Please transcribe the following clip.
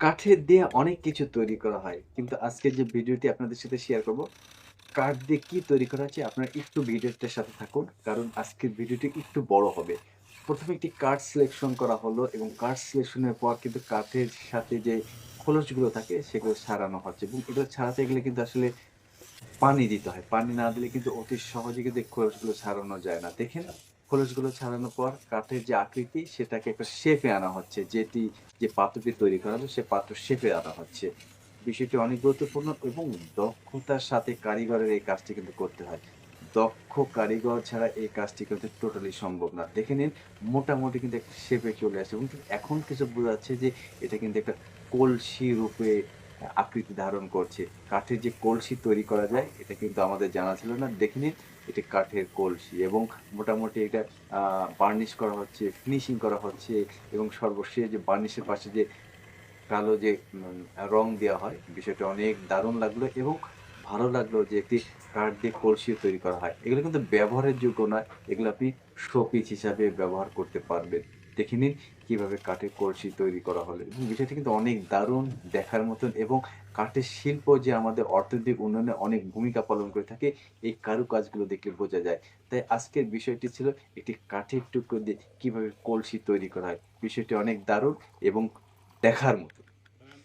কাঠের দিয়ে অনেক কিছু তৈরি করা হয়। কিন্তু আজকের যে ভিডিওটি আপনাদের সাথে শেয়ার করব, কাঠ দিয়ে কি তৈরি করা হচ্ছে আপনারা একটু ভিডিওটার সাথে থাকুন। কারণ আজকের ভিডিওটি একটু বড় হবে। ১ম এ একটি কাঠ সিলেকশন করা হলো এবং কাঠ সিলেকশনের পর কিন্তু কাঠের সাথে যে খোলসগুলো থাকে সেগুলো ছাড়ানো হচ্ছে এবং এগুলো ছাড়াতে গেলে কিন্তু আসলে পানি দিতে হয়। পানি না দিলে কিন্তু অতি সহজে কিন্তু এই খোলসগুলো ছাড়ানো যায় না। দেখেন, খোলসগুলো ছাড়ানোর পর কাঠের যে আকৃতি সেটাকে একটা শেপে আনা হচ্ছে। যে পাত্রটি তৈরি করা হবে সে পাত্র শেপে আনা হচ্ছে। বিষয়টি অনেক গুরুত্বপূর্ণ এবং দক্ষতার সাথে কারিগরের এই কাজটি কিন্তু করতে হয়। দক্ষ কারিগর ছাড়া এই কাজটি কিন্তু টোটালি সম্ভব না। দেখে নিন মোটামুটি কিন্তু একটা শেপে চলে আসে এবং এখন কিছু বোঝা যাচ্ছে যে এটা কিন্তু একটা কলসি রূপে আকৃতি ধারণ করছে। কাঠের যে কলসি তৈরি করা যায়, এটা কিন্তু আমাদের জানা ছিল না। দেখে নিন, এটি কাঠের কলসি এবং মোটামুটি এটা আ বার্নিশ করা হচ্ছে, ফিনিশিং করা হচ্ছে এবং সর্বশেষ যে বার্নিশের পাশে যে কালো যে রং দেওয়া হয়, বিষয়টা অনেক দারুণ লাগলো এবং ভালো লাগলো যে একটি কাঠ দিয়ে কলসিও তৈরি করা হয়। এগুলো কিন্তু ব্যবহারের যোগ্য নয়। এগুলো আপনি শোপিস হিসাবে ব্যবহার করতে পারবেন। দেখে নিন কিভাবে কাঠের কলসি তৈরি করা হলো এবং বিষয়টি কিন্তু অনেক দারুণ দেখার মতন এবং কাঠের শিল্প যে আমাদের অর্থনৈতিক উন্নয়নে অনেক ভূমিকা পালন করে থাকে, এই কারুকাজগুলো দেখলে বোঝা যায়। তাই আজকের বিষয়টি ছিল একটি কাঠের টুকরো দিয়ে কিভাবে কলসি তৈরি করা হয়। বিষয়টি অনেক দারুণ এবং দেখার মতো।